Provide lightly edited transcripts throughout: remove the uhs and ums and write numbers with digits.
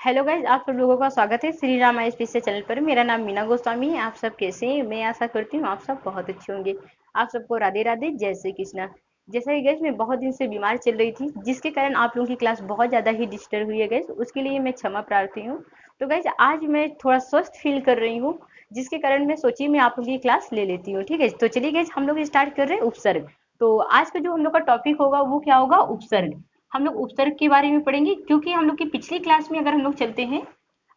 Hello guys, आप सब लोगों का स्वागत है श्री राम स्पेशल चैनल पर। मेरा नाम मीना गोस्वामी है। आप सब कैसे हैं? मैं आशा करती हूँ आप सब बहुत अच्छे होंगे। आप सबको राधे राधे, जय श्री कृष्णा। जैसा कि गाइज मैं बहुत दिन से बीमार चल रही थी, जिसके कारण आप लोगों की क्लास बहुत ज़्यादा ही डिस्टर्ब हुई है गाइज, उसके लिए मैं क्षमा प्रार्थी हूँ। तो गाइज आज मैं थोड़ा स्वस्थ फील कर रही हूँ, जिसके कारण मैं सोची मैं आप लोगों की क्लास ले लेती हूँ। ठीक है, तो चलिए गाइज हम लोग स्टार्ट कर रहे हैं उपसर्ग। तो आज का जो हम लोग का टॉपिक होगा वो क्या होगा? उपसर्ग। हम लोग उपसर्ग के बारे में पढ़ेंगे, क्योंकि हम लोग की पिछली क्लास में अगर हम लोग चलते हैं,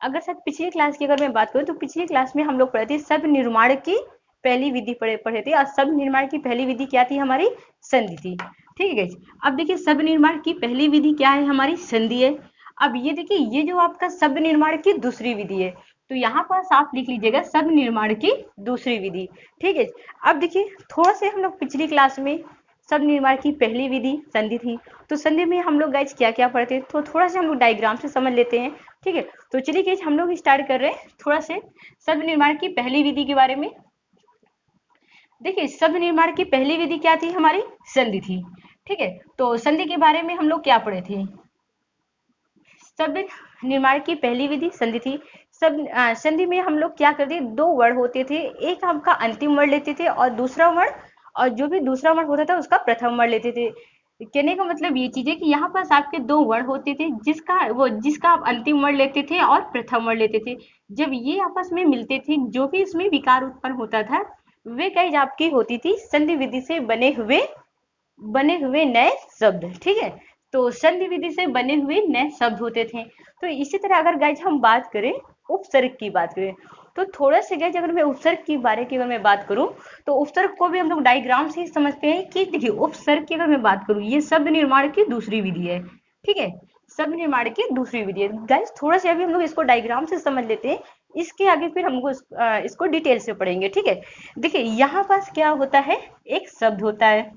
अगर सर पिछली क्लास की अगर मैं बात करूं तो पिछली क्लास में हम लोग पढ़े थे शब्द निर्माण की पहली विधि पढ़े थे। और शब्द निर्माण की पहली विधि क्या थी? हमारी संधि थी। ठीक है, अब देखिए शब्द निर्माण की पहली विधि क्या है? हमारी संधि है। अब ये देखिए, ये जो आपका शब्द निर्माण की दूसरी विधि है, तो यहाँ पास आप लिख लीजिएगा शब्द निर्माण की दूसरी विधि। ठीक है, अब देखिए थोड़ा से हम लोग पिछली क्लास में शब्द निर्माण की पहली विधि संधि थी, तो संधि में हम लोग गाइज क्या क्या पढ़ते हैं, तो थोड़ा सा हम लोग डायग्राम से समझ लेते हैं। ठीक है, तो चलिए गाइज हम लोग स्टार्ट कर रहे हैं थोड़ा से शब्द निर्माण की पहली विधि के बारे में। देखिए शब्द निर्माण की पहली विधि क्या थी? हमारी संधि थी। ठीक है, तो संधि के बारे में हम लोग क्या पढ़े थे? शब्द निर्माण की पहली विधि संधि थी। संधि में हम लोग क्या करते? दो वर्ण होते थे, एक आपका अंतिम वर्ण लेते थे और दूसरा वर्ण, और जो भी दूसरा वर्ण होता था उसका प्रथम वर्ण लेते थे। कहने का मतलब ये चीज है कि यहाँ पास आपके दो वर्ण होते थे, जिसका आप अंतिम वर्ण लेते थे और प्रथम वर्ण लेते थे। जब ये आपस में मिलते थे, जो भी इसमें विकार उत्पन्न होता था, वे कई आपकी होती थी संधि विधि से बने हुए नए शब्द। ठीक है, तो संधि विधि से बने हुए नए शब्द होते थे। तो इसी तरह अगर गाइज हम बात करें, उपसर्ग की बात करें, तो थोड़ा से गाइज अगर मैं उपसर्ग की बारे की अगर मैं बात करूं, तो उपसर्ग को भी हम लोग डायग्राम से ही समझते हैं कि देखिए उपसर्ग की अगर मैं बात करूं, ये शब्द निर्माण की दूसरी विधि है। ठीक है, शब्द निर्माण की दूसरी विधि है गाइज। थोड़ा से अभी हम लोग इसको डायग्राम से समझ लेते हैं, इसके आगे फिर हमको इसको डिटेल से पढ़ेंगे। ठीक है, देखिए यहाँ पास क्या होता है? एक शब्द होता है।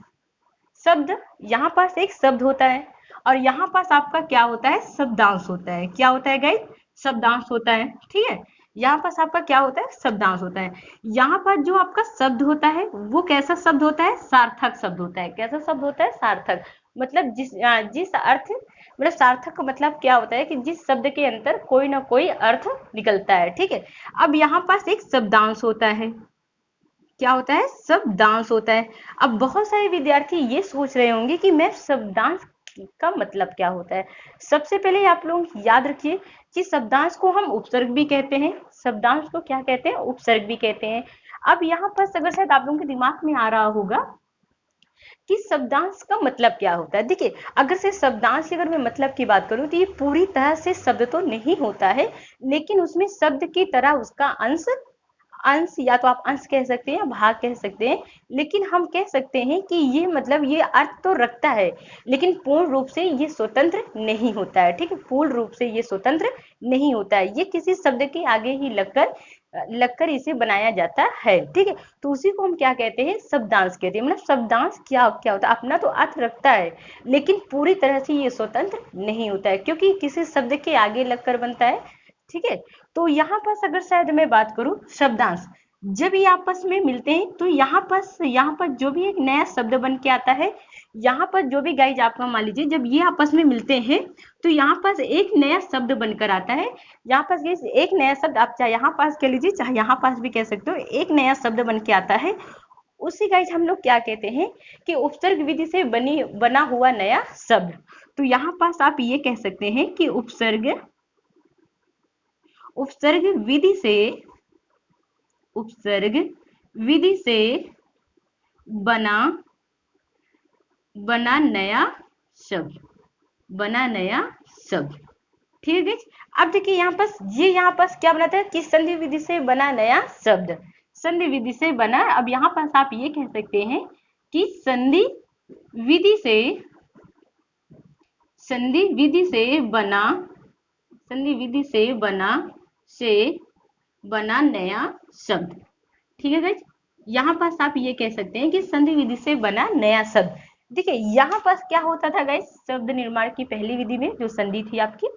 शब्द, यहाँ पास एक शब्द होता है, और यहाँ पास आपका क्या होता है? शब्दांश होता है। क्या होता है गाइस? शब्दांश होता है। ठीक है, यहाँ पास आपका क्या होता है? शब्दांश होता है। यहाँ पर जो आपका शब्द होता है वो कैसा शब्द होता है? सार्थक शब्द होता है। कैसा शब्द होता है? सार्थक। मतलब जिस अर्थ, मतलब सार्थक का मतलब क्या होता है कि जिस शब्द के अंदर कोई ना कोई अर्थ निकलता है। ठीक है, अब यहाँ पास एक शब्दांश होता है। क्या होता है? शब्दांश होता है। अब बहुत सारे विद्यार्थी ये सोच रहे होंगे कि मैं शब्दांश का मतलब क्या होता है। सबसे पहले आप लोग याद रखिए कि शब्दांश को हम उपसर्ग भी कहते हैं। शब्दांश को क्या कहते हैं? उपसर्ग भी कहते हैं। अब यहाँ पर अगर शायद आप लोगों के दिमाग में आ रहा होगा कि शब्दांश का मतलब क्या होता है। देखिए अगर से शब्दांश की अगर मैं मतलब की बात करूं, तो ये पूरी तरह से शब्द तो नहीं होता है, लेकिन उसमें शब्द की तरह उसका अंश अंश या तो आप अंश कह सकते हैं या भाग कह सकते हैं, लेकिन हम कह सकते हैं कि ये मतलब ये अर्थ तो रखता है, लेकिन पूर्ण रूप से ये स्वतंत्र नहीं होता है। ठीक है, पूर्ण रूप से ये स्वतंत्र नहीं होता है, ये किसी शब्द के आगे ही लगकर इसे बनाया जाता है। ठीक है, तो उसी को हम क्या कहते हैं? शब्दांश कहते हैं। मतलब शब्दांश क्या क्या होता है? अपना तो अर्थ रखता है, लेकिन पूरी तरह से ये स्वतंत्र नहीं होता है, क्योंकि किसी शब्द के आगे लगकर बनता है। ठीक है, तो यहाँ पर अगर शायद मैं बात करूं, शब्दांश जब ये आपस में मिलते हैं, तो यहाँ पर जो भी एक नया शब्द बन के आता है, यहाँ पर जो भी गाइज आपका मान लीजिए जब ये आपस में मिलते हैं, तो यहाँ पास एक नया शब्द बनकर आता है। यहाँ पास गाइज एक नया शब्द, आप चाहे यहाँ पास कह लीजिए चाहे यहाँ पास भी कह सकते हो, एक नया शब्द बन के आता है। उसी गाइज हम लोग क्या कहते हैं कि उपसर्ग विधि से बना हुआ नया शब्द। तो यहाँ पास आप ये कह सकते हैं कि उपसर्ग विधि से उपसर्ग विधि से बना बना नया शब्द बना नया शब्द। ठीक है, अब देखिए यहाँ पास क्या बनाता है कि संधि विधि से बना नया शब्द। संधि विधि से बना, अब यहाँ पास आप ये कह सकते हैं कि विधि से संधि विधि से बना संधि विधि से बना नया शब्द। ठीक है गाइज, यहाँ पास आप ये कह सकते हैं कि संधि विधि से बना नया शब्द। देखिए यहाँ पास क्या होता था गाइज? शब्द निर्माण की पहली विधि में जो संधि थी आपकी,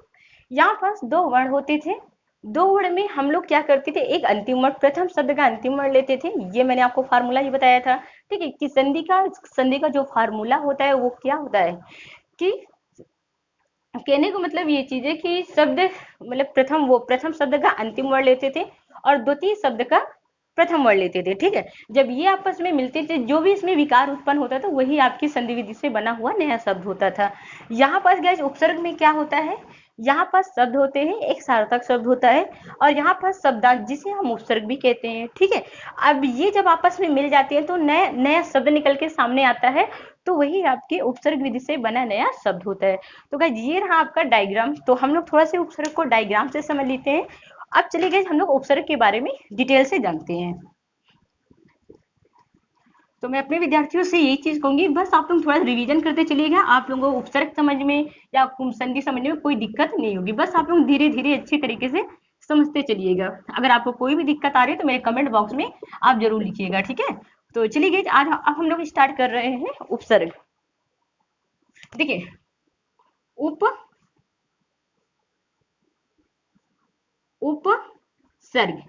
यहाँ पास दो वर्ण होते थे। दो वर्ण में हम लोग क्या करते थे? एक अंतिम वर्ण, प्रथम शब्द का अंतिम वर्ण लेते थे। ये मैंने आपको फार्मूला ही बताया था। ठीक है, कि संधि का जो फार्मूला होता है वो क्या होता है कि कहने को मतलब ये चीज है कि शब्द मतलब प्रथम शब्द का अंतिम वर्ण लेते थे और द्वितीय शब्द का प्रथम वर्ण लेते थे। ठीक है, जब ये आपस में मिलते थे जो भी इसमें विकार उत्पन्न होता था वही आपकी संधि विधि से बना हुआ नया शब्द होता था। यहाँ पर गाइस उपसर्ग में क्या होता है, यहाँ पर शब्द होते हैं, एक सार्थक शब्द होता है और यहाँ पर शब्दांश जिसे हम उपसर्ग भी कहते हैं। ठीक है, अब ये जब आपस में मिल जाती है तो नया नया शब्द निकल के सामने आता है, तो वही आपके उपसर्ग विधि से बना नया शब्द होता है। तो गाइस ये रहा आपका डायग्राम। तो हम लोग थोड़ा सा उपसर्ग को डायग्राम से समझ लेते हैं। अब चलिए गाइस हम लोग उपसर्ग के बारे में डिटेल से जानते हैं। तो मैं अपने विद्यार्थियों से यही चीज कहूंगी, बस आप लोग थोड़ा रिवीजन करते चलिएगा, आप लोगों को उपसर्ग समझ में या संधि समझने में कोई दिक्कत नहीं होगी। बस आप लोग धीरे धीरे अच्छी तरीके से समझते चलिएगा। अगर आपको कोई भी दिक्कत आ रही है तो मेरे कमेंट बॉक्स में आप जरूर लिखिएगा। ठीक है, तो चलिए गाइस आज अब हम लोग स्टार्ट कर रहे हैं उपसर्ग। देखिए उपसर्ग,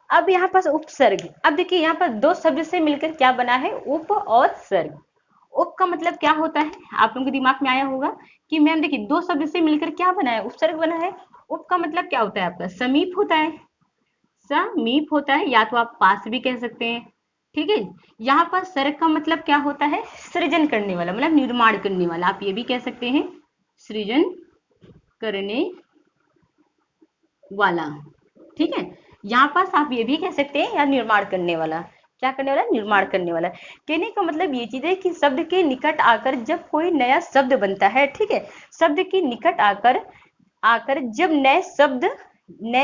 अब यहाँ पर उपसर्ग, अब देखिए यहाँ पर दो शब्द से मिलकर क्या बना है, उप और सर्ग। उप का मतलब क्या होता है, आप लोगों के दिमाग में आया होगा कि मैम देखिए दो शब्द से मिलकर क्या बना है, उपसर्ग बना है। उप का मतलब क्या होता है आपका, समीप होता है, समीप होता है, या तो आप पास भी कह सकते हैं। ठीक है, यहाँ पर सर्ग का मतलब क्या होता है, सृजन करने वाला, मतलब निर्माण करने वाला, आप ये भी कह सकते हैं सृजन करने वाला। ठीक है, यहाँ पास आप ये भी कह सकते हैं या निर्माण करने वाला, क्या करने वाला, निर्माण करने वाला। कहने का मतलब ये चीज है कि शब्द के निकट आकर जब कोई नया शब्द बनता है, ठीक है, शब्द के निकट आकर आकर जब नए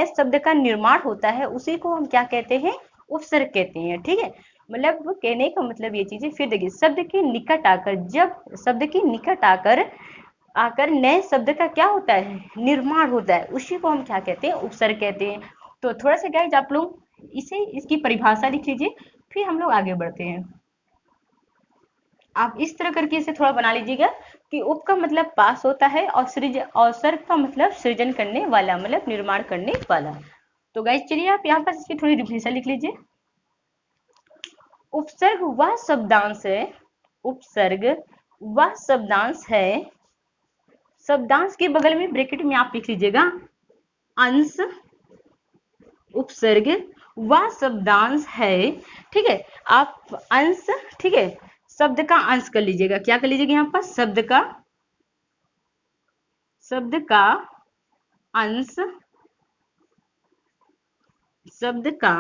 शब्द का निर्माण होता है उसी को हम क्या कहते हैं, उपसर्ग कहते हैं। ठीक है, मतलब कहने का मतलब ये चीज है, फिर देखिए शब्द के निकट आकर, जब शब्द के निकट आकर आकर नए शब्द का क्या होता है, निर्माण होता है, उसी को हम क्या कहते हैं, उपसर्ग कहते हैं। तो थोड़ा सा गाइज आप लोग इसे इसकी परिभाषा लिख लीजिए, फिर हम लोग आगे बढ़ते हैं। आप इस तरह करके इसे थोड़ा बना लीजिएगा कि उप का मतलब पास होता है और सर्ग का मतलब सृजन करने वाला, मतलब निर्माण करने वाला। तो गाइज चलिए आप यहाँ पर इसकी थोड़ी रिविजन लिख लीजिए। उपसर्ग वह शब्दांश है, उपसर्ग वह शब्दांश है, शब्दांश के बगल में ब्रैकेट में आप लिख लीजिएगा अंश, उपसर्ग वह शब्दांश है। ठीक है, आप अंश, ठीक है, शब्द का अंश कर लीजिएगा, क्या कर लीजिएगा यहाँ पर, शब्द का अंश, शब्द का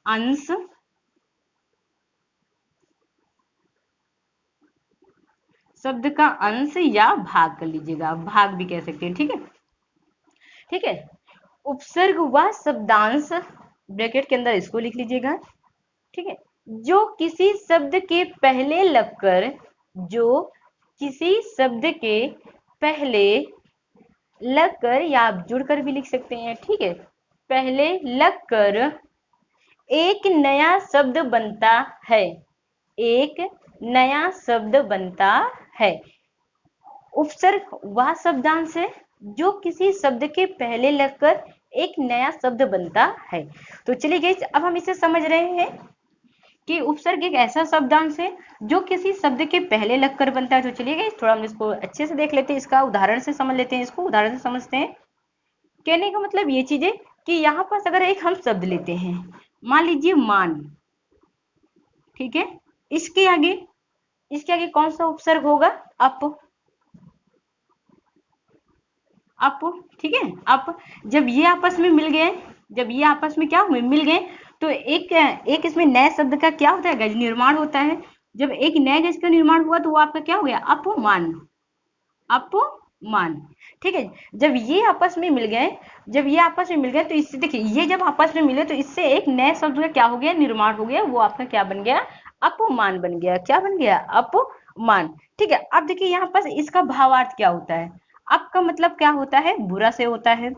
अंश, शब्द का अंश या भाग कर लीजिएगा, भाग भी कह सकते हैं। ठीक है, ठीक है, उपसर्ग व शब्दांश ब्रैकेट के अंदर इसको लिख लीजिएगा। ठीक है, जो किसी शब्द के पहले लगकर, जो किसी शब्द के पहले लगकर, या आप जुड़कर भी लिख सकते हैं। ठीक है, पहले लगकर एक नया शब्द बनता है, एक नया शब्द बनता है। उपसर्ग वह शब्दांश है जो किसी शब्द के पहले लगकर एक नया शब्द बनता है। तो चलिए गाइस अब हम इसे समझ रहे हैं कि उपसर्ग एक ऐसा शब्दांश है जो किसी शब्द के पहले लगकर बनता है। तो चलिए गाइस थोड़ा हम इसको अच्छे से देख लेते हैं, इसका उदाहरण से समझ लेते हैं, इसको उदाहरण से समझते हैं। कहने का मतलब ये चीज है कि यहाँ पर अगर एक हम शब्द लेते हैं, मान लीजिए मान, ठीक है, इसके आगे कौन सा उपसर्ग होगा, अप, अप। ठीक है, अप। जब ये आपस में मिल गए, जब ये आपस में क्या हुए, मिल गए, तो एक इसमें नए शब्द का क्या होता है, गज निर्माण होता है। जब एक नए गज का निर्माण हुआ तो वो आपका क्या हो गया, अपमान, अपमान। ठीक है, जब ये आपस में मिल गए, जब ये आपस में मिल गए तो इससे देखिए ये जब आपस में मिले तो इससे एक नए शब्द का क्या हो गया, निर्माण हो गया, वो आपका क्या बन गया, अपमान बन गया। क्या बन गया, अपमान। ठीक है, अब देखिए यहाँ पर इसका भावार्थ क्या होता है, अप का मतलब क्या होता है, बुरा से होता है,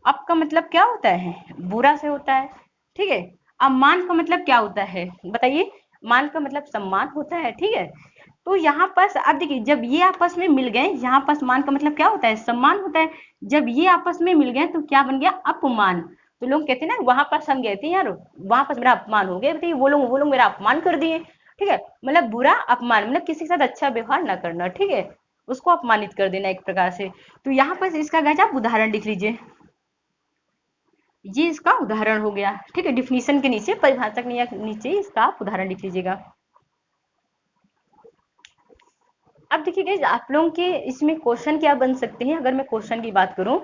अप का मतलब क्या होता है, बुरा से होता है। ठीक है, अब मान का मतलब क्या होता है बताइए, मान का मतलब सम्मान होता है। ठीक है, तो यहाँ पर अब देखिए जब ये आपस में मिल गए, यहाँ पर मान का मतलब क्या होता है, सम्मान होता है। जब ये आपस में मिल गए तो क्या बन गया, अपमान। तो लोग कहते हैं ना, वहां पर हम गए थे यार, वहां पर मेरा अपमान हो गया, बताइए वो लोग मेरा अपमान कर दिए। ठीक है, मतलब बुरा अपमान, मतलब किसी के साथ अच्छा व्यवहार ना करना। ठीक है, उसको अपमानित कर देना एक प्रकार से। तो यहाँ पर इसका गाइज आप उदाहरण लिख लीजिए, ये इसका उदाहरण हो गया। ठीक है, डिफिनीशन के नीचे, परिभाषा के नीचे इसका आप उदाहरण लिख लीजिएगा। अब देखिए गाइज, आप लोगों के इसमें क्वेश्चन क्या बन सकते हैं, अगर मैं क्वेश्चन की बात करूं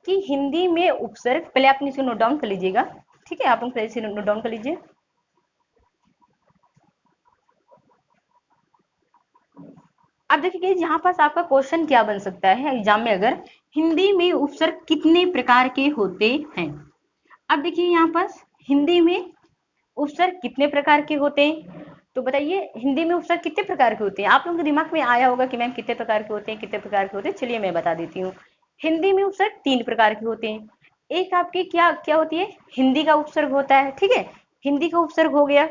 कि हिंदी में उपसर्ग, पहले आप इसको नोट डाउन कर लीजिएगा। ठीक है, आप लोग पहले से नोट डाउन कर लीजिए। अब देखिए यहाँ पास आपका क्वेश्चन क्या बन सकता है एग्जाम में, अगर हिंदी में उपसर्ग कितने प्रकार के होते हैं। अब देखिए यहाँ पास हिंदी में उपसर्ग कितने प्रकार के होते हैं, तो बताइए हिंदी में उपसर्ग कितने प्रकार के होते हैं। आप लोगों के दिमाग में आया होगा कि मैम कितने प्रकार के होते हैं, कितने प्रकार के होते हैं। चलिए मैं बता देती हूँ। हिंदी में उपसर्ग 3 प्रकार के होते हैं। एक आपकी क्या क्या होती है, हिंदी का उपसर्ग होता है। ठीक है, हिंदी का उपसर्ग हो गया,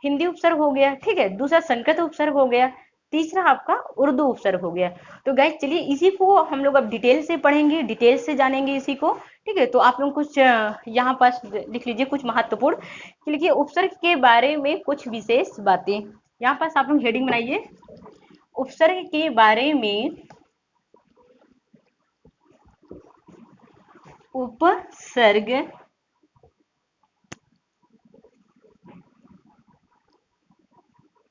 हिंदी उपसर्ग हो गया। ठीक है, दूसरा संस्कृत उपसर्ग हो गया, तीसरा आपका उर्दू उपसर्ग हो गया। तो गाइस चलिए इसी को हम लोग अब डिटेल से पढ़ेंगे, डिटेल से जानेंगे इसी को। ठीक है, तो आप लोग कुछ यहाँ पास लिख लीजिए कुछ महत्वपूर्ण, लिखिए उपसर्ग के बारे में कुछ विशेष बातें। यहाँ पास आप लोग हेडिंग बनाइए, उपसर्ग के बारे में, उपसर्ग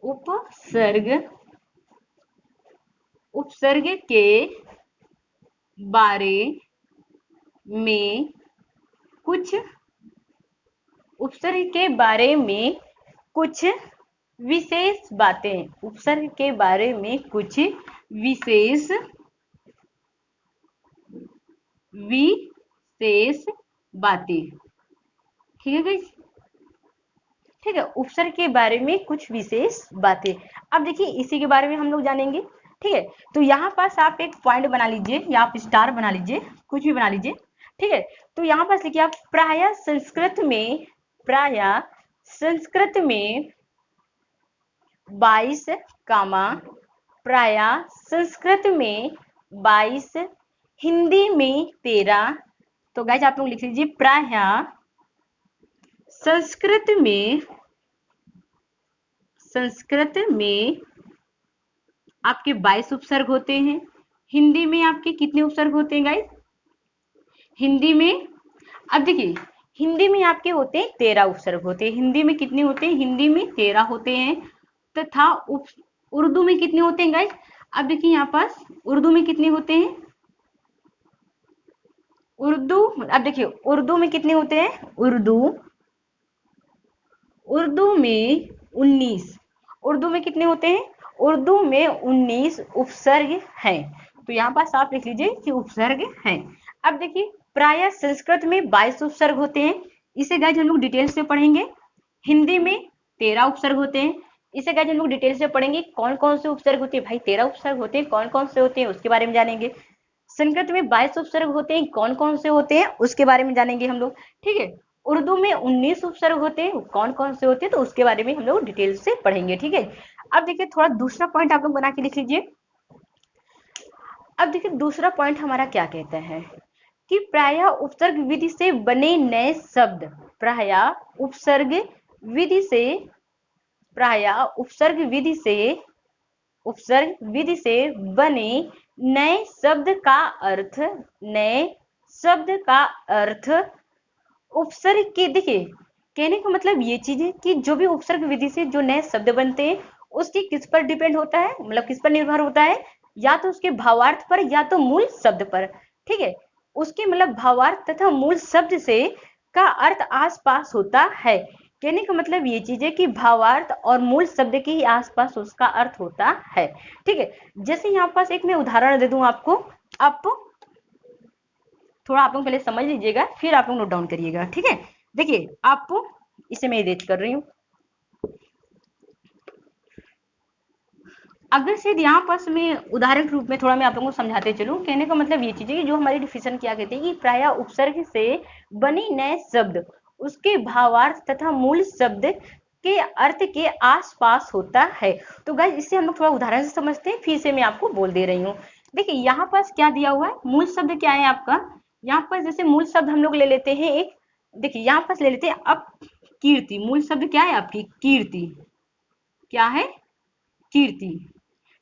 उपसर्ग उपसर्ग के बारे में कुछ, उपसर्ग के बारे में कुछ विशेष बातें, उपसर्ग के बारे में कुछ विशेष विशेष बातें। ठीक है गाइस, ठीक है, उपसर्ग के बारे में कुछ विशेष बातें। अब देखिए इसी के बारे में हम लोग जानेंगे। ठीक है, तो यहाँ पास आप एक पॉइंट बना लीजिए या आप स्टार बना लीजिए, कुछ भी बना लीजिए। ठीक है, तो यहाँ पास लिखिए आप प्रायः संस्कृत में, प्रायः संस्कृत में 22 कामा, प्रायः संस्कृत में 22, हिंदी में 13। तो गाइस आप लोग लिख लीजिए प्रायः संस्कृत में, संस्कृत में आपके 22 उपसर्ग होते हैं। हिंदी में आपके कितने उपसर्ग होते हैं गाइस, हिंदी में, अब देखिए हिंदी में आपके होते हैं 13 उपसर्ग होते हैं। हिंदी में कितने होते हैं, हिंदी में 13 होते हैं। तथा उर्दू में कितने होते हैं गाइस, अब देखिए यहाँ पास उर्दू में कितने होते हैं, उर्दू, अब देखिए उर्दू में कितने होते हैं, उर्दू में 19, उर्दू में कितने होते हैं, उर्दू में 19 उपसर्ग हैं। तो यहाँ पास आप लिख लीजिए कि उपसर्ग हैं। अब देखिए प्रायः संस्कृत में 22 उपसर्ग होते हैं, इसे गाइस हम लोग डिटेल से पढ़ेंगे। हिंदी में 13 उपसर्ग होते हैं, इसे गाइस हम लोग डिटेल से पढ़ेंगे। कौन कौन से उपसर्ग होते हैं, भाई 13 उपसर्ग होते हैं, कौन कौन से होते हैं उसके बारे में जानेंगे। संस्कृत में 22 उपसर्ग होते हैं, कौन कौन से होते हैं उसके बारे में जानेंगे हम लोग। ठीक है, उर्दू में 19 उपसर्ग होते हैं, कौन कौन से होते हैं तो उसके बारे में हम लोग डिटेल से पढ़ेंगे। ठीक है, अब देखिए थोड़ा दूसरा पॉइंट आप लोग बना के लिख लीजिए। अब देखिए दूसरा पॉइंट हमारा क्या कहता है कि प्रायः उपसर्ग विधि से बने नए शब्द, प्रायः उपसर्ग विधि से, प्रायः उपसर्ग विधि से, उपसर्ग विधि से बने नए शब्द का अर्थ, नए शब्द का अर्थ उपसर्ग के, देखिए कहने का मतलब ये चीज है कि जो भी उपसर्ग विधि से जो नए शब्द बनते हैं उसकी किस पर डिपेंड होता है, मतलब किस पर निर्भर होता है, या तो उसके भावार्थ पर या तो मूल शब्द पर। ठीक है, उसके मतलब भावार्थ तथा मूल शब्द से का अर्थ आसपास होता है। कहने का मतलब ये चीज है कि भावार्थ और मूल शब्द के ही आसपास उसका अर्थ होता है। ठीक है, जैसे यहाँ पास एक मैं उदाहरण दे दूं आपको, आप थोड़ा आप लोग पहले समझ लीजिएगा फिर आप लोग नोट डाउन करिएगा। ठीक है, देखिए आप इसे मैं रेट कर रही हूँ। अगर शायद यहाँ पास मैं उदाहरण के रूप में थोड़ा मैं आप लोगों को समझाते चलूं, कहने का मतलब ये चीज है कि जो हमारी डिफिनेशन क्या कहते हैं कि प्रायः उपसर्ग से बने नए शब्द उसके भावार्थ तथा मूल शब्द के अर्थ के आसपास होता है। तो गाइस इससे हम लोग थोड़ा उदाहरण से समझते हैं, फिर से मैं आपको बोल दे रही हूँ। देखिए यहाँ पास क्या दिया हुआ है, मूल शब्द क्या है आपका, यहाँ पर जैसे मूल शब्द हम लोग ले लेते हैं एक, देखिए यहाँ पास ले लेते हैं अब कीर्ति, मूल शब्द क्या है आपकी कीर्ति, क्या है कीर्ति।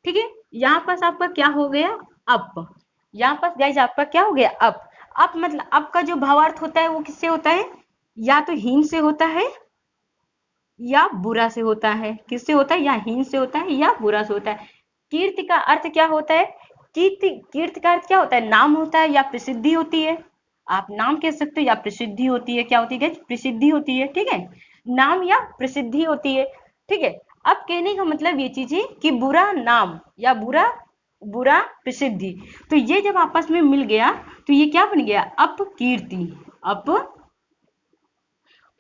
ठीक है, यहाँ पास आपका क्या हो गया, अप। यहाँ पास गाइज आपका क्या हो गया, अप। अप मतलब अप का जो भावार्थ होता है वो किससे होता है, या तो हीन से होता है या बुरा से होता है। किससे होता है, या हीन से होता है या बुरा से होता है। कीर्ति का अर्थ क्या होता है, कीर्ति का अर्थ क्या होता है, नाम होता है या प्रसिद्धि होती है। आप नाम कह सकते हो या प्रसिद्धि होती है। क्या होती है, प्रसिद्धि होती है। ठीक है, नाम या प्रसिद्धि होती है। ठीक है, अब कहने का मतलब ये चीज है कि बुरा नाम या बुरा बुरा प्रसिद्धि, तो ये जब आपस में मिल गया तो ये क्या बन गया, अपकीर्ति। अप,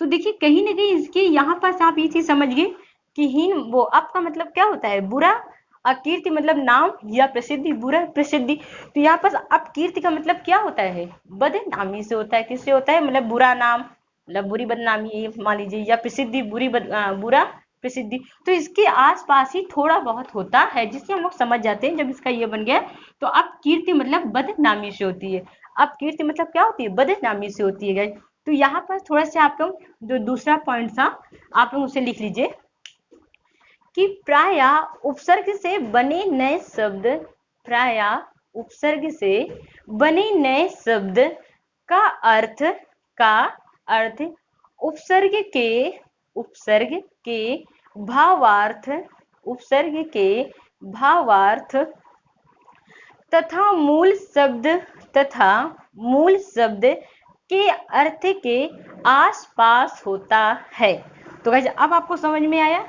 तो देखिए कहीं ना कहीं इसके यहाँ पास आप ये चीज समझ गए कि हीन, वो अप का मतलब क्या होता है, बुरा। अकीर्ति मतलब नाम या प्रसिद्धि, बुरा प्रसिद्धि। तो यहाँ पास अपकीर्ति का मतलब क्या होता है, बदनामी से होता है। किससे होता है, मतलब बुरा नाम, मतलब बुरी बदनामी मान लीजिए, या प्रसिद्धि बुरा प्रसिद्धि। तो इसके आसपास ही थोड़ा बहुत होता है जिससे हम लोग समझ जाते हैं जब इसका ये बन गया। तो अपकीर्ति मतलब बदनामी से होती है। अपकीर्ति मतलब क्या होती है, बदनामी से होती है गाइस। तो यहाँ पर थोड़ा सा आप लोग जो दूसरा पॉइंट था आप लोग उसे लिख लीजिए कि प्राय उपसर्ग से बने नए शब्द, प्राय उपसर्ग से बने नए शब्द का अर्थ का अर्थ उपसर्ग के भावार्थ, उपसर्ग के भावार्थ तथा मूल शब्द के अर्थ के आसपास होता है। तो गाइस अब आपको समझ में आया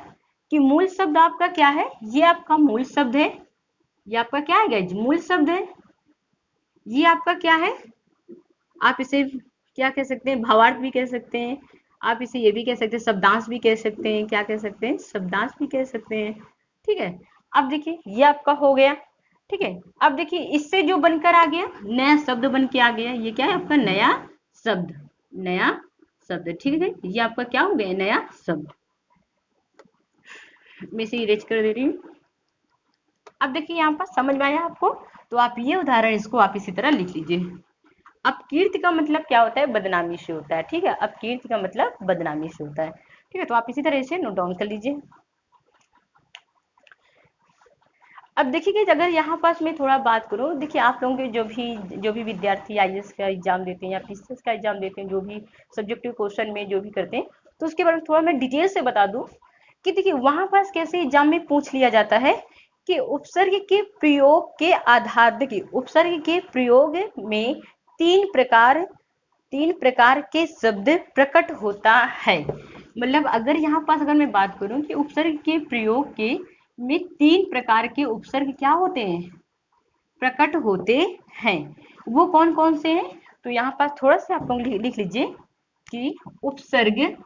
कि मूल शब्द आपका क्या है, ये आपका मूल शब्द है। ये आपका क्या है गाइस, मूल शब्द है। ये आपका क्या है, आप इसे क्या कह सकते हैं, भावार्थ भी कह सकते हैं। आप इसे ये भी कह सकते हैं, शब्दांश भी कह सकते हैं। क्या कह सकते हैं, शब्दांश भी कह सकते हैं। ठीक है, अब देखिए ये आपका हो गया। ठीक है, अब देखिए इससे जो बनकर आ गया, नया शब्द बन के आ गया। ये क्या है आपका नया शब्द, नया शब्द। ठीक है, ये आपका क्या हो गया, नया शब्द। मैं इसे इरेज कर दे रही हूँ। अब देखिए यहाँ पर समझ में आया आपको, तो आप ये उदाहरण इसको आप इसी तरह लिख लीजिए। अपकीर्ति का मतलब क्या होता है, बदनामी से होता है। ठीक है, अपकीर्ति का मतलब बदनामी से होता है। ठीक है, तो आप इसी तरह से नोट डाउन कर लीजिए। अब देखिए कि अगर यहाँ पास मैं थोड़ा बात करूँ, देखिए आप लोगों के जो भी विद्यार्थी आईएएस का एग्जाम देते हैं या पीसीएस का एग्जाम देते हैं, जो भी सब्जेक्टिव क्वेश्चन में जो भी करते हैं, तो उसके बारे में थोड़ा मैं डिटेल से बता दूं कि देखिए वहां पास कैसे एग्जाम में पूछ लिया जाता है कि उपसर्ग के प्रयोग के आधार, देखिए उपसर्ग के प्रयोग में तीन प्रकार के शब्द प्रकट होता है। मतलब अगर यहाँ पास अगर मैं बात करूं कि उपसर्ग के प्रयोग के में 3 प्रकार के उपसर्ग क्या होते हैं, प्रकट होते हैं। वो कौन कौन से हैं, तो यहाँ पास थोड़ा सा आप लोग लिख लीजिए कि उपसर्ग,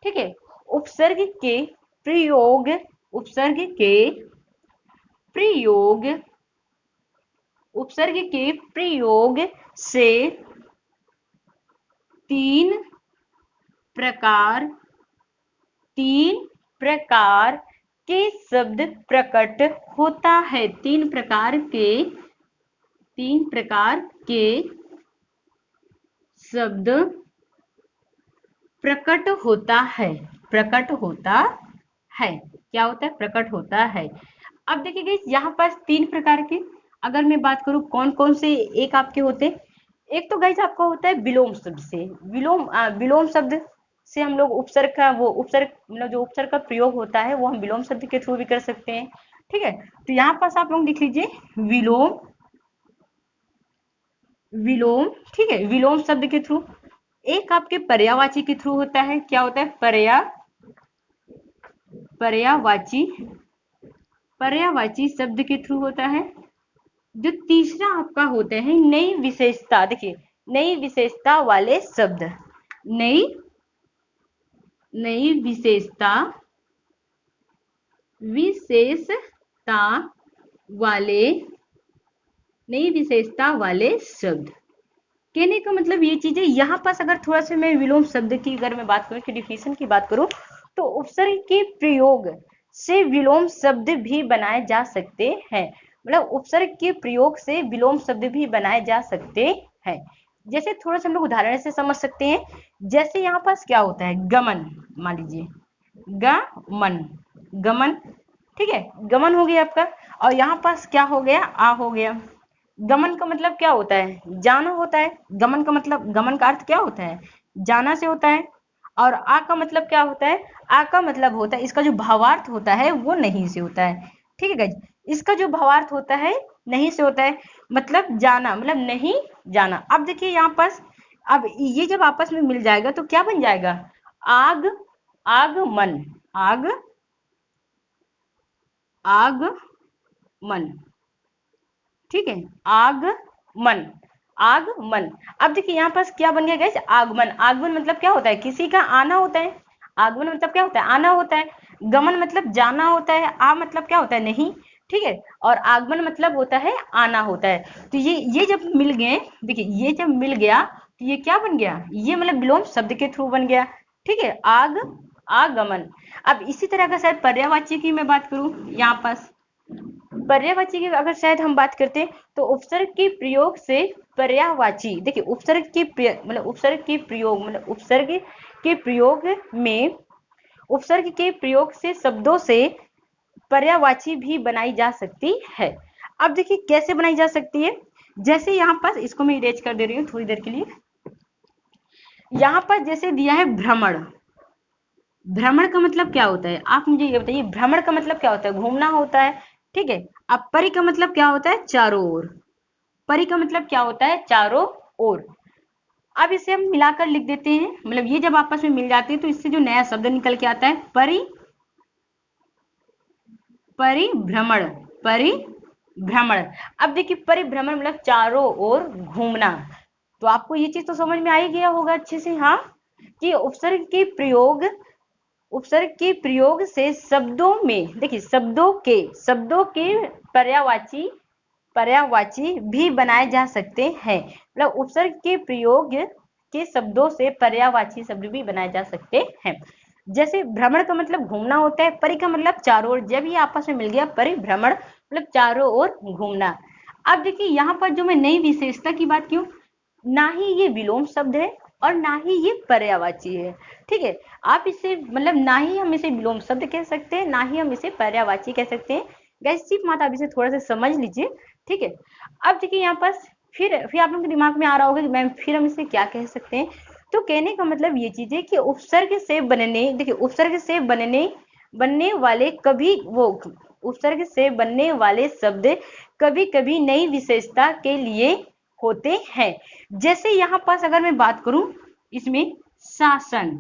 ठीक है, उपसर्ग के प्रयोग, उपसर्ग के प्रयोग, उपसर्ग के प्रयोग से तीन प्रकार के शब्द प्रकट होता है। तीन प्रकार के शब्द प्रकट होता है, प्रकट होता है। क्या होता है, प्रकट होता है। अब देखिए यहाँ पास 3 प्रकार के, अगर मैं बात करूं कौन कौन से एक आपके होते हैं। एक तो गाइस आपका होता है विलोम शब्द से, विलोम शब्द से हम लोग उपसर्ग का वो उपसर्ग मतलब जो उपसर्ग का प्रयोग होता है वो हम विलोम शब्द के थ्रू भी कर सकते हैं। ठीक है, तो यहाँ पास आप लोग लिख लीजिए विलोम, विलोम। ठीक है, विलोम शब्द के थ्रू। एक आपके पर्यायवाची के थ्रू होता है। क्या होता है, पर्यायवाची, पर्यायवाची शब्द के थ्रू होता है। जो तीसरा आपका होते हैं नई विशेषता, देखिए नई विशेषता वाले शब्द, नई विशेषता वाले, नई विशेषता वाले शब्द। कहने का मतलब ये चीज है, यहाँ पास अगर थोड़ा सा मैं विलोम शब्द की अगर मैं बात करूं कि डिफिनेशन की बात करूं, तो उपसर्ग के प्रयोग से विलोम शब्द भी बनाए जा सकते हैं। मतलब उपसर्ग के प्रयोग से विलोम शब्द भी बनाए जा सकते हैं। जैसे थोड़ा सा हम लोग उदाहरण से समझ सकते हैं। जैसे यहाँ पास क्या होता है, गमन, मान लीजिए गमन, गमन, ठीक है, गमन हो गया आपका। और यहाँ पास क्या हो गया, आ हो गया। गमन का मतलब क्या होता है, जाना होता है। गमन का मतलब, गमन का अर्थ क्या होता है, जाना से होता है। और आ का मतलब क्या होता है, आ का मतलब होता है, इसका जो भावार्थ होता है वो नहीं से होता है, ठीक है गाइज। इसका जो भावार्थ होता है नहीं से होता है, मतलब जाना, मतलब नहीं जाना। अब देखिए यहाँ पास, अब ये जब आपस में मिल जाएगा तो क्या बन जाएगा, आग, आगमन, आग, आगमन, ठीक है, आगमन, आगमन। अब देखिए यहाँ पास क्या बन गया गाइस, आगमन। आगमन मतलब क्या होता है, किसी का आना होता है। आगमन मतलब क्या होता है, आना होता है। गमन मतलब जाना होता है। आ मतलब क्या होता है, नहीं, ठीक है। और आगमन मतलब होता है आना होता है। तो ये जब मिल गए, देखिए ये जब मिल गया तो ये क्या बन गया, ये मतलब विलोम शब्द के थ्रू बन गया, ठीक है, आग, आगमन। अब इसी तरह का शायद पर्यायवाची की मैं बात करूं, यहाँ पास पर्यायवाची की अगर शायद हम बात करते हैं तो उपसर्ग के प्रयोग से पर्यायवाची, देखिए उपसर्ग के मतलब उपसर्ग के प्रयोग, मतलब उपसर्ग के प्रयोग में, उपसर्ग के प्रयोग से शब्दों से पर्यायवाची भी बनाई जा सकती है। अब देखिए कैसे बनाई जा सकती है, जैसे यहाँ पर इसको मैं इरेज कर दे रही हूँ थोड़ी देर के लिए। यहाँ पर जैसे दिया है भ्रमण। भ्रमण का मतलब क्या होता है, आप मुझे ये बताइए, भ्रमण का मतलब क्या होता है, घूमना होता है, ठीक है। अब परि का मतलब क्या होता है, चारों ओर। परि का मतलब क्या होता है, चारों ओर। अब इसे हम मिलाकर लिख देते हैं, मतलब ये जब आपस में मिल जाते हैं तो इससे जो नया शब्द निकल के आता है, परिभ्रमण, परिभ्रमण। अब देखिए परिभ्रमण मतलब चारों ओर घूमना। तो आपको ये चीज तो समझ में आ ही गया होगा अच्छे से, हाँ, कि उपसर्ग के प्रयोग से शब्दों में, देखिए शब्दों के पर्यायवाची, पर्यायवाची भी बनाए जा सकते हैं। मतलब उपसर्ग के प्रयोग के शब्दों से पर्यायवाची शब्द भी बनाए जा सकते हैं। जैसे भ्रमण का मतलब घूमना होता है, परि का मतलब चारों ओर, जब ये आपस में मिल गया परिभ्रमण मतलब चारों ओर घूमना। अब देखिए यहाँ पर जो मैं नई विशेषता की बात की, ना ही ये विलोम शब्द है और ना ही ये पर्यायवाची है, ठीक है। आप इसे मतलब ना ही हम इसे विलोम शब्द कह सकते हैं, ना ही हम इसे पर्यायवाची कह सकते हैं। गैस सिर्फ माता आप इसे थोड़ा सा समझ लीजिए, ठीक है। अब देखिए यहाँ पास फिर आप लोगों के दिमाग में आ रहा होगा कि मैम फिर हम इसे क्या कह सकते हैं। तो कहने का मतलब ये चीज है कि उपसर्ग से बनने, देखिए उपसर्ग से बनने वाले कभी वो, उपसर्ग से बनने वाले शब्द कभी कभी नई विशेषता के लिए होते हैं। जैसे यहाँ पास अगर मैं बात करूं, इसमें शासन,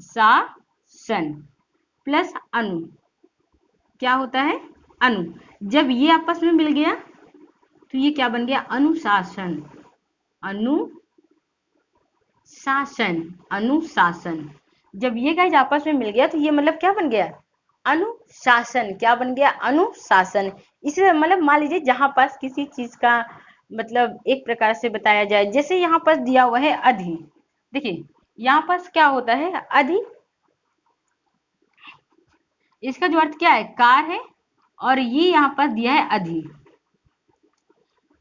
शासन प्लस अनु क्या होता है, अनु। जब ये आपस में मिल गया तो ये क्या बन गया, अनुशासन, अनुशासन, अनुशासन। जब ये गाइस आपस में मिल गया तो ये मतलब क्या बन गया, अनुशासन। क्या बन गया, अनुशासन। इसे मतलब मान लीजिए जहां पास किसी चीज का मतलब एक प्रकार से बताया जाए, जैसे यहाँ पास दिया हुआ है अधि, देखिए यहाँ पास क्या होता है, अधि, इसका जो अर्थ क्या है, कार है, और ये यहाँ पास दिया है अधि।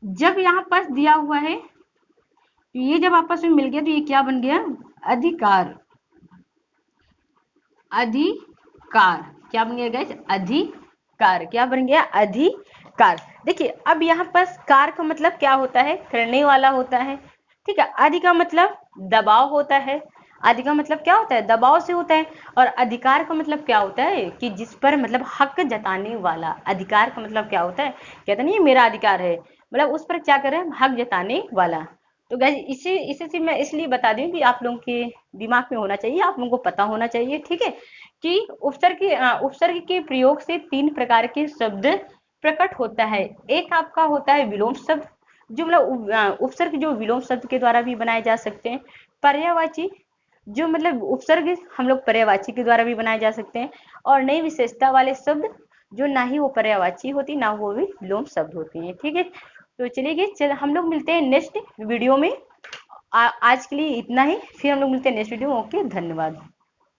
जब यहाँ पास दिया हुआ है तो ये जब आपस में मिल गया तो ये क्या बन गया, अधिकार, अधिकार। क्या बन गया गाइस, अधिकार। क्या बन गया, अधिकार। देखिए अब यहाँ पास कार का मतलब क्या होता है, करने वाला होता है, ठीक है। अधि का मतलब दबाव होता है, अधि का मतलब क्या होता है, दबाव से होता है। और अधिकार का मतलब क्या होता है, कि जिस पर मतलब हक जताने वाला। अधिकार का मतलब क्या होता है, कहता नहीं मेरा अधिकार है, मतलब उस पर क्या करे, हक जताने वाला। तो गाइस इसे से मैं इसलिए बता दूं कि आप लोगों के दिमाग में होना चाहिए, आप लोगों को पता होना चाहिए, ठीक है, कि उपसर्ग के प्रयोग से 3 प्रकार के शब्द प्रकट होता है। एक आपका होता है विलोम शब्द, जो मतलब उपसर्ग जो विलोम शब्द के द्वारा भी बनाए जा सकते हैं। पर्यायवाची, जो मतलब उपसर्ग हम लोग पर्यायवाची के द्वारा भी बनाए जा सकते हैं। और नई विशेषता वाले शब्द जो ना ही वो पर्यायवाची होती, ना वो भी विलोम शब्द होती है, ठीक है। तो चलिए हम लोग मिलते हैं नेक्स्ट वीडियो में। आज के लिए इतना ही, फिर हम लोग मिलते हैं नेक्स्ट वीडियो में। ओके, धन्यवाद।